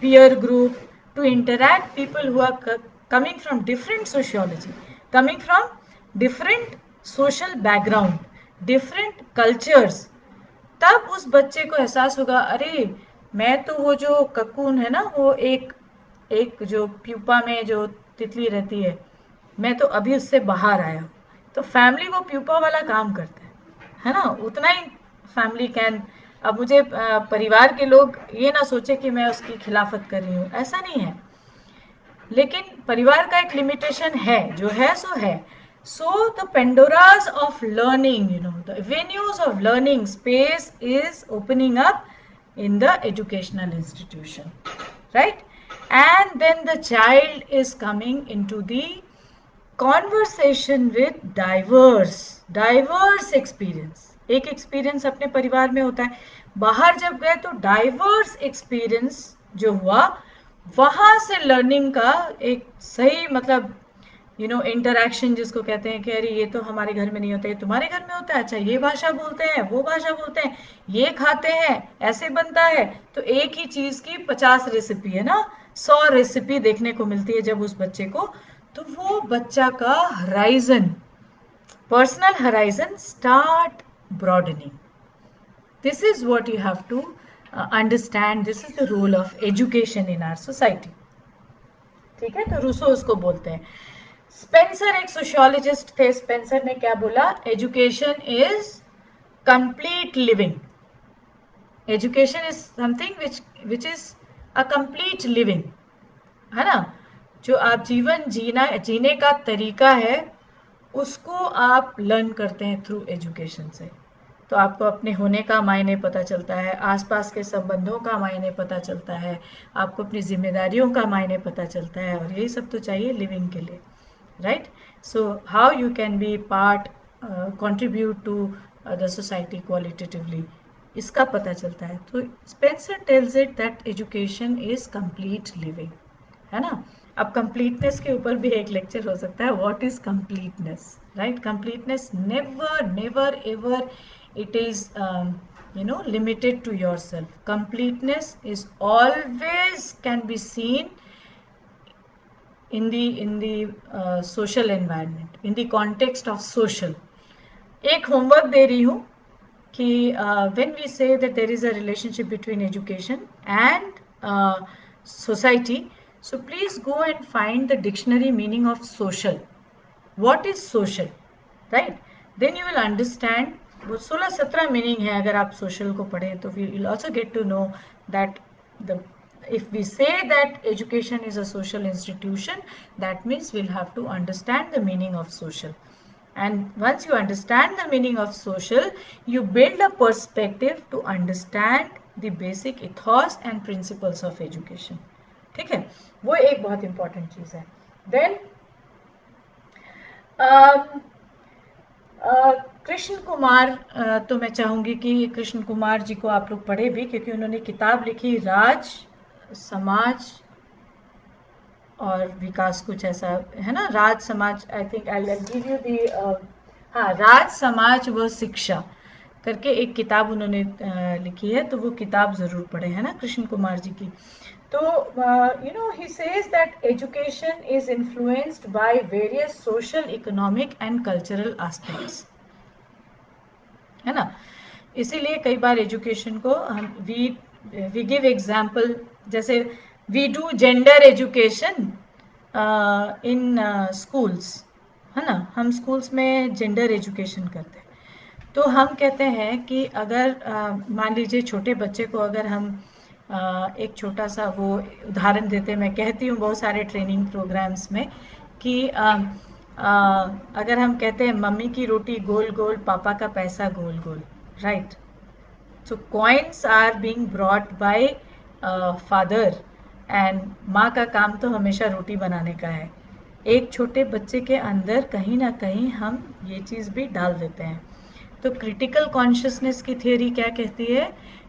peer group, to interact people who are coming from different sociology, coming from different social background, different cultures. तब उस बच्चे को एहसास होगा, अरे मैं तो वो जो ककून है ना, वो एक एक जो प्यूपा में जो तितली रहती मैं तो अभी उससे बाहर आया. तो फैमिली वो प्यूपा वाला काम करता है ना. उतना ही फैमिली कैन अब मुझे परिवार के लोग ये ना सोचे कि मैं उसकी खिलाफत कर रही हूँ, ऐसा नहीं है, लेकिन परिवार का एक लिमिटेशन है, जो है सो है. So the Pandora's of learning, you know, the venues of learning space is opening up in the educational institution, right? And then the child is coming into the conversation with diverse experience. एक experience अपने परिवार में होता है, बाहर जब गए तो diverse experience जो हुआ, वहां से learning का एक सही मतलब इंटरैक्शन जिसको कहते हैं कि अरे ये तो हमारे घर में नहीं होता, ये तुम्हारे घर में होता है, अच्छा ये भाषा बोलते हैं, वो भाषा बोलते हैं, ये खाते हैं, ऐसे बनता है. तो एक ही चीज की 50 रेसिपी है ना, 100 रेसिपी देखने को मिलती है जब उस बच्चे को. तो वो बच्चा का horizon, personal horizon start broadening. This is what you have to understand. This is the role of education in our society. ठीक है, तो रूसो उसको बोलते हैं. स्पेंसर एक सोशियोलॉजिस्ट थे. स्पेंसर ने क्या बोला? Education is complete living. Education is something which is a complete living, है ना. जो आप जीवन जीने का तरीका है, उसको आप लर्न करते हैं थ्रू एजुकेशन से. तो आपको अपने होने का मायने पता चलता है, आसपास के संबंधों का मायने पता चलता है, आपको अपनी जिम्मेदारियों का मायने पता चलता है, और यही सब तो चाहिए लिविंग के लिए, right? So how you can be part, contribute to the society qualitatively, इसका पता चलता है. तो Spencer tells it that education is complete living, है ना. अब कंप्लीटनेस के ऊपर भी एक लेक्चर हो सकता है. What is completeness, right? Completeness never never ever it is limited to yourself. Completeness is always can be seen in the social environment, in the context of social. एक होमवर्क दे रही हूँ कि when we say that there is a relationship between education and society, so please go and find the dictionary meaning of social. What is social, right? Then you will understand. वो 16-17 meaning है. अगर आप social को पढ़ें तो we will also get to know that the if we say that education is a social institution, that means we'll have to understand the meaning of social. And once you understand the meaning of social, you build a perspective to understand the basic ethos and principles of education. ठीक है, वो एक बहुत important चीज है. Then Krishna Kumar, तो मैं चाहूंगी कि कृष्ण कुमार जी को आप लोग पढ़े भी, क्योंकि उन्होंने किताब लिखी राज समाज और विकास, कुछ ऐसा है ना, राज समाज. I think I will give you the, हाँ, राज समाज व शिक्षा करके एक किताब उन्होंने लिखी है. तो वो किताब जरूर पढ़े, है ना, कृष्ण कुमार जी की. तो he says that education is influenced by various social, economic and cultural aspects, है ना. इसीलिए कई बार एजुकेशन को हम वी गिव एग्जाम्पल, जैसे we do gender education in schools, है ना. हम स्कूल्स में जेंडर एजुकेशन करते हैं. तो हम कहते हैं कि अगर मान लीजिए छोटे बच्चे को अगर हम एक छोटा सा वो उदाहरण देते हैं, मैं कहती हूँ बहुत सारे ट्रेनिंग प्रोग्राम्स में कि अगर हम कहते हैं मम्मी की रोटी गोल गोल, पापा का पैसा गोल गोल, right. So coins are being brought by father, and माँ का काम तो हमेशा रोटी बनाने का है. एक छोटे बच्चे के अंदर कहीं ना कहीं हम ये चीज़ भी डाल देते हैं. तो क्रिटिकल कॉन्शियसनेस की थ्योरी क्या कहती है?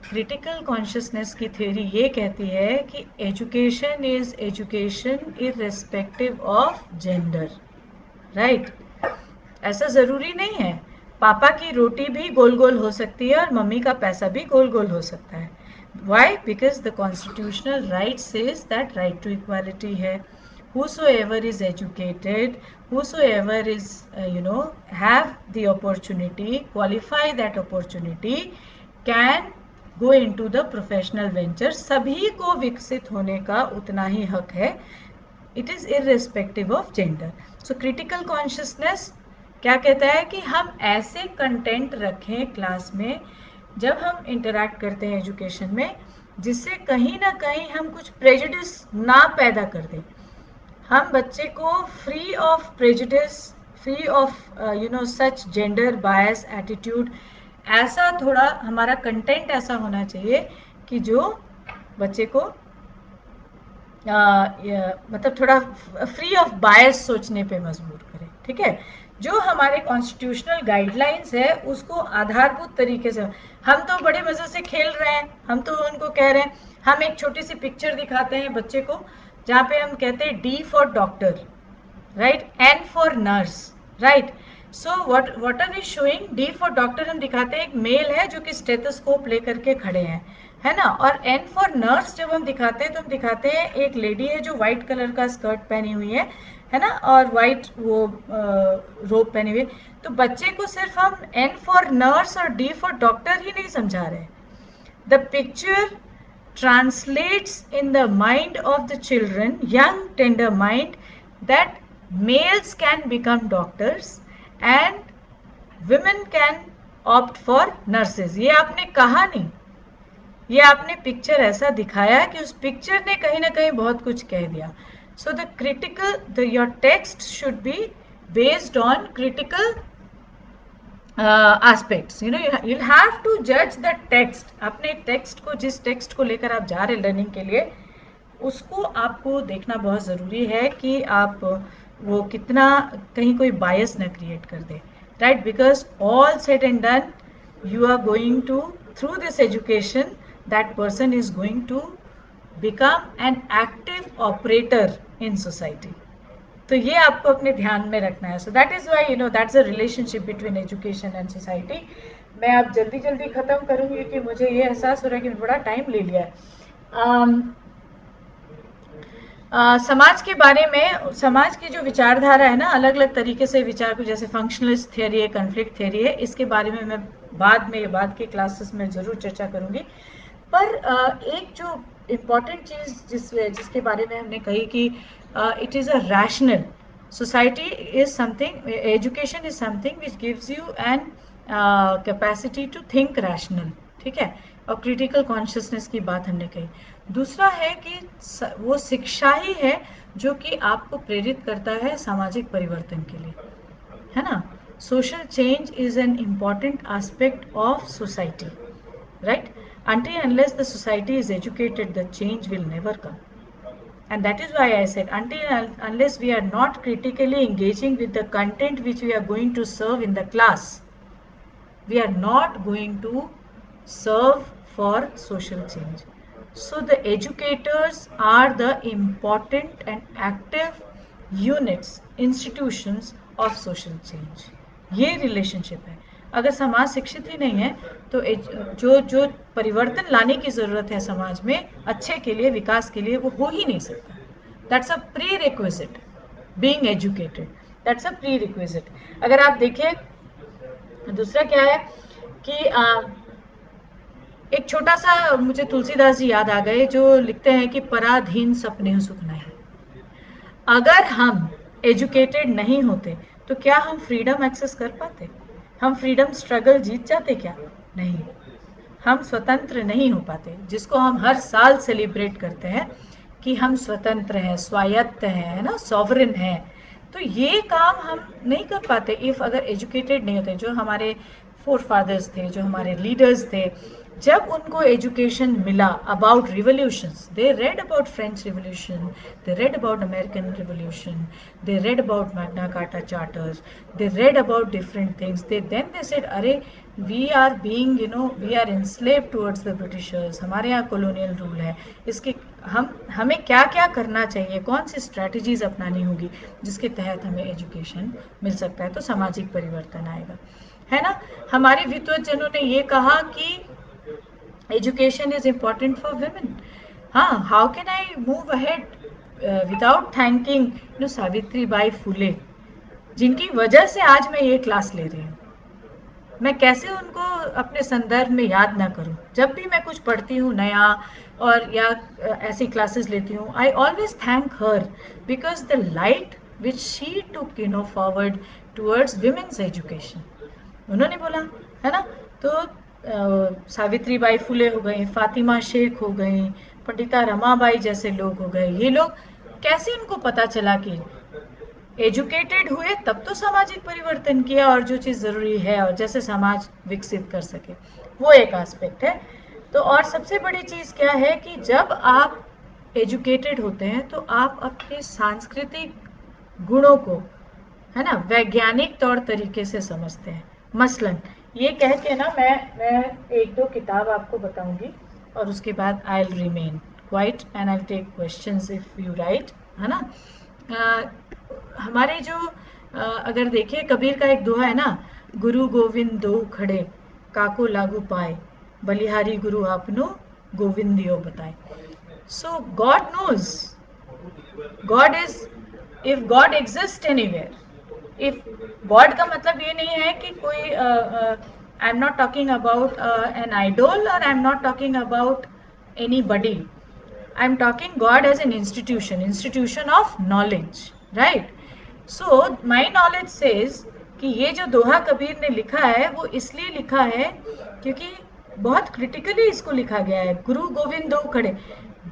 क्रिटिकल कॉन्शियसनेस की थ्योरी ये कहती है कि education is education irrespective of gender, right. ऐसा ज़रूरी नहीं है. पापा की रोटी भी गोल गोल हो सकती है और मम्मी का पैसा भी गोल गोल हो सकता है. Why? Because the constitutional right says that right to equality है. Whosoever is educated, whosoever is have the opportunity, qualify that opportunity, can go into the professional venture. सभी को विकसित होने का उतना ही हक है. It is irrespective of gender. So critical consciousness क्या कहता है कि हम ऐसे कंटेंट रखें क्लास में जब हम इंटरैक्ट करते हैं एजुकेशन में, जिससे कहीं ना कहीं हम कुछ प्रेजुडिस ना पैदा कर दें, हम बच्चे को free of prejudice, free of such gender bias attitude, ऐसा थोड़ा हमारा कंटेंट ऐसा होना चाहिए कि जो बच्चे को मतलब थोड़ा फ्री ऑफ बायस सोचने पे मजबूर करे, ठीक है। जो हमारे कॉन्स्टिट्यूशनल गाइडलाइंस है उसको आधारभूत तरीके से, हम तो बड़े मजे से खेल रहे हैं, हम तो उनको कह रहे हैं, हम एक छोटी सी पिक्चर दिखाते हैं बच्चे को जहाँ पे हम कहते हैं D for doctor, right, N for nurse, right. So what are we showing, D for doctor हम दिखाते हैं एक मेल है जो कि स्टेथोस्कोप लेकर के खड़े हैं, है ना। और एन फॉर नर्स जब हम दिखाते हैं तो हम दिखाते हैं एक लेडी है जो व्हाइट कलर का स्कर्ट पहनी हुई है ना, और व्हाइट वो रोब पहनी हुई है। तो बच्चे को सिर्फ हम एन फॉर नर्स और डी फॉर डॉक्टर ही नहीं समझा रहे, the picture translates in the mind of the children, young tender mind, that males can become doctors and women can opt for nurses। ये आपने कहा नहीं, ये आपने पिक्चर ऐसा दिखाया कि उस पिक्चर ने कहीं ना कहीं बहुत कुछ कह दिया। So the critical, your text should be based on critical aspects, you'll have to judge the text। अपने टेक्स्ट को, जिस टेक्स्ट को लेकर आप जा रहे लर्निंग के लिए, उसको आपको देखना बहुत ज़रूरी है कि आप वो कितना कहीं कोई बायस ना क्रिएट कर दे, right. Because all said and done, you are going to, through this education, that person is going to become an active operator in society. तो ये आपको अपने ध्यान में रखना है। So that is why that's a relationship between education and society. मैं अब जल्दी जल्दी ख़त्म करूँगी क्योंकि मुझे ये एहसास हो रहा है कि बड़ा टाइम ले लिया है। समाज के बारे में, समाज की जो विचारधारा है ना, अलग अलग तरीके से विचार को, जैसे फंक्शनलिस्ट थियरी है, कॉन्फ्लिक्ट थियरी है, इसके बारे में मैं बाद के क्लासेस में ज़रूर चर्चा करूँगी। पर एक जो इम्पॉर्टेंट चीज़ जिसके बारे में हमने कही कि it is a rational society is something, education is something which gives you an capacity to think rational, ठीक है। और क्रिटिकल कॉन्शियसनेस की बात हमने कही। दूसरा है कि वो शिक्षा ही है जो कि आपको प्रेरित करता है सामाजिक परिवर्तन के लिए, है ना। Social change is an important aspect of society, right? Until unless the society is educated, the change will never come. And that is why I said, until unless we are not critically engaging with the content which we are going to serve in the class, we are not going to serve for social change. So the educators are the important and active units, institutions of social change. ये relationship है। अगर समाज शिक्षित ही नहीं है तो जो जो परिवर्तन लाने की ज़रूरत है समाज में अच्छे के लिए, विकास के लिए, वो हो ही नहीं सकता। That's a pre requisite, being educated, that's a pre requisite. अगर आप देखें, दूसरा क्या है कि एक छोटा सा मुझे तुलसीदास जी याद आ गए जो लिखते हैं कि पराधीन सपने सुख नहीं। अगर हम एजुकेटेड नहीं होते तो क्या हम फ्रीडम एक्सेस कर पाते? हम फ्रीडम स्ट्रगल जीत जाते क्या? नहीं, हम स्वतंत्र नहीं हो पाते, जिसको हम हर साल सेलिब्रेट करते हैं कि हम स्वतंत्र हैं, स्वायत्त हैं, है ना, सॉवरन हैं। तो ये काम हम नहीं कर पाते इफ अगर एजुकेटेड नहीं होते। जो हमारे फोर फादर्स थे, जो हमारे लीडर्स थे, जब उनको एजुकेशन मिला about revolutions, they read about French revolution, they read about American revolution, they read about Magna Carta charters, they read about different things, then they said, अरे we are being, we are enslaved towards the Britishers, हमारे यहाँ colonial rule है, इसके हमें क्या क्या करना चाहिए, कौन सी स्ट्रैटेजीज अपनानी होगी जिसके तहत हमें एजुकेशन मिल सकता है, तो सामाजिक परिवर्तन आएगा, है ना। हमारे विद्वज्जनों ने ये कहा कि education is important for women। हाँ, how can I move ahead without thanking Savitri Bai Phule, जिनकी वजह से आज मैं ये क्लास ले रही हूँ। मैं कैसे उनको अपने संदर्भ में याद ना करूं? जब भी मैं कुछ पढ़ती हूँ नया और या ऐसी क्लासेस लेती हूँ, I always thank her because the light which she took forward towards women's education. उन्होंने बोला, है ना। तो सावित्री बाई फुले हो गई, फातिमा शेख हो गई, पंडिता रमाबाई जैसे लोग हो गए, ये लोग कैसे इनको पता चला कि एजुकेटेड हुए तब तो सामाजिक परिवर्तन किया और जो चीज़ ज़रूरी है और जैसे समाज विकसित कर सके, वो एक एस्पेक्ट है। तो और सबसे बड़ी चीज़ क्या है कि जब आप एजुकेटेड होते हैं तो आप अपने सांस्कृतिक गुणों को, है ना, वैज्ञानिक तौर तरीके से समझते हैं। मसलन ये कह के ना मैं एक दो किताब आपको बताऊंगी और उसके बाद I will remain quite and I will take questions if you write, है ना। हमारे जो अगर देखिए कबीर का एक दोहा है ना, गुरु गोविंद दो खड़े काको लागू पाए, बलिहारी गुरु आपनो गोविंद दियो बताए। So god knows, god is, if god exist anywhere, if god का मतलब ये नहीं है कि कोई I am not talking about an idol और I am not talking about anybody, I am talking god as an institution, institution of knowledge, right. So my knowledge says कि ये जो दोहा कबीर ने लिखा है वो इसलिए लिखा है क्योंकि बहुत क्रिटिकली इसको लिखा गया है। गुरु गोविंद दो खड़े,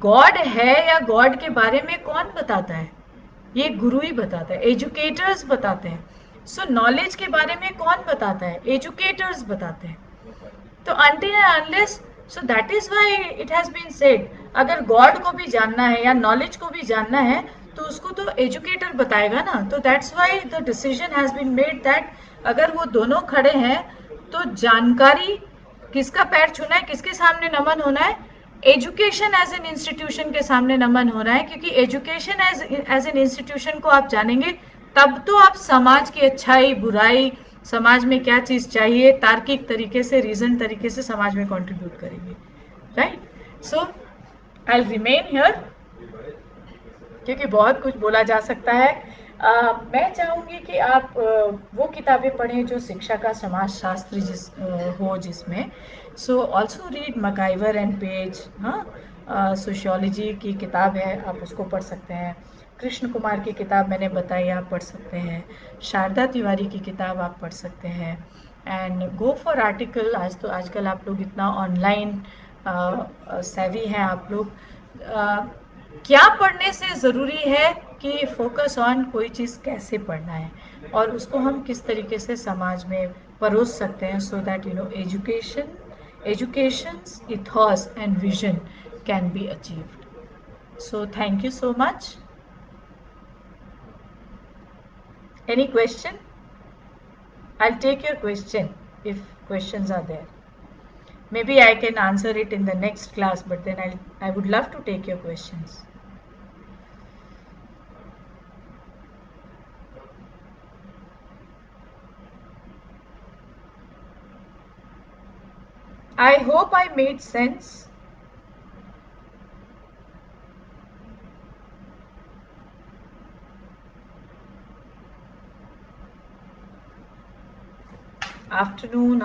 गॉड है या गॉड के बारे में कौन बताता है, ये गुरु ही बताता है, एजुकेटर्स बताते हैं। सो नॉलेज के बारे में कौन बताता है, एजुकेटर्स बताते हैं। तो until and unless, so that is why it has been said, अगर गॉड को भी जानना है या नॉलेज को भी जानना है तो उसको तो एजुकेटर बताएगा ना। तो that's why the decision has been made that अगर वो दोनों खड़े हैं तो जानकारी किसका पैर छूना है, किसके सामने नमन होना है, एजुकेशन एज एन इंस्टीट्यूशन के सामने नमन होना है। क्योंकि एजुकेशन एज एन इंस्टीट्यूशन को आप जानेंगे तब तो आप समाज की अच्छाई बुराई, समाज में क्या चीज़ चाहिए, तार्किक तरीके से, रीजन तरीके से समाज में कंट्रीब्यूट करेंगे, right. So I will remain here क्योंकि बहुत कुछ बोला जा सकता है। मैं चाहूँगी कि आप वो किताबें पढ़ें जो शिक्षा का समाजशास्त्र हो जिसमें। So also read MacIver and Page, हाँ, सोशियोलॉजी की किताब है, आप उसको पढ़ सकते हैं। कृष्ण कुमार की किताब मैंने बताई, आप पढ़ सकते हैं। शारदा तिवारी की किताब आप पढ़ सकते हैं। And go for article. आज तो आजकल आप लोग इतना ऑनलाइन सेवी हैं आप लोग। क्या पढ़ने से ज़रूरी है कि फोकस ऑन कोई चीज़ कैसे पढ़ना है और उसको हम किस तरीके से समाज में परोस सकते हैं, so that you know educations ethos and vision can be achieved. So thank you so much. Any question? I'll take your question if questions are there. Maybe I can answer it in the next class, but then I would love to take your questions. I hope I made sense. Afternoon.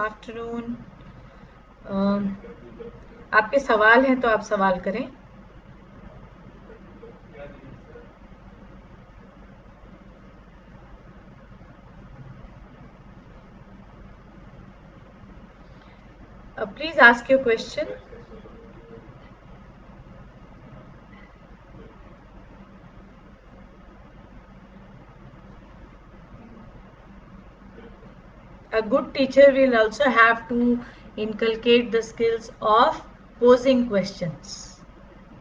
आपके सवाल हैं तो आप सवाल करें। Please ask your question. A good teacher will also have to inculcate the skills of posing questions,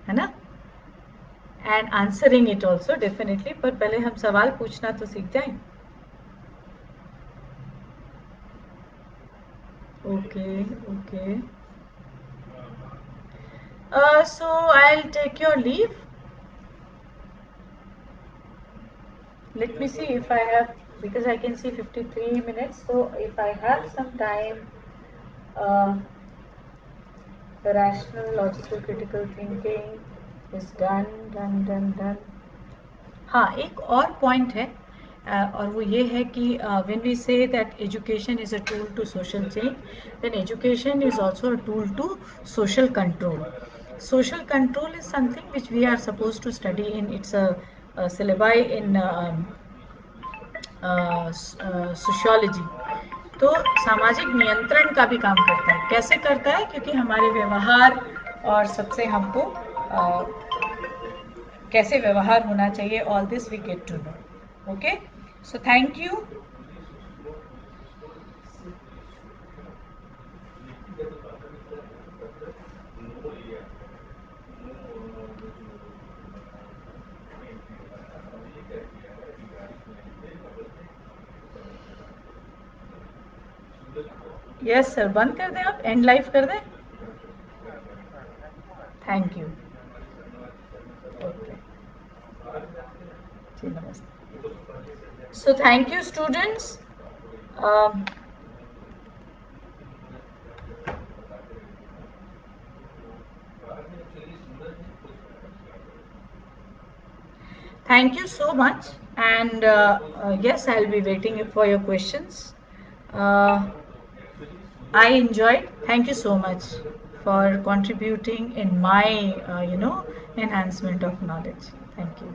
है ना, and answering it also definitely. पर पहले हम सवाल पूछना तो सीख जाएं। Okay. So I'll take your leave. Let me see if I have, because I can see 53 minutes. So if I have some time, the rational, logical, critical thinking is done. हाँ, एक और पॉइंट है और वो ये है कि when we say that education is a tool to social change, then education is also a tool to social control. Social control is something which we are supposed to study in its syllabi in sociology. तो सामाजिक नियंत्रण का भी काम करता है। कैसे करता है? क्योंकि हमारे व्यवहार और सबसे हमको कैसे व्यवहार होना चाहिए, all this we get to know. Okay, so thank you. Yes sir, बंद कर दें, आप एंड लाइव कर दें। Thank you. ओके जी, नमस्ते। सो thank you students. Thank you so much, and yes, I'll be waiting for your questions. Uh, I enjoyed. Thank you so much for contributing in my, enhancement of knowledge. Thank you.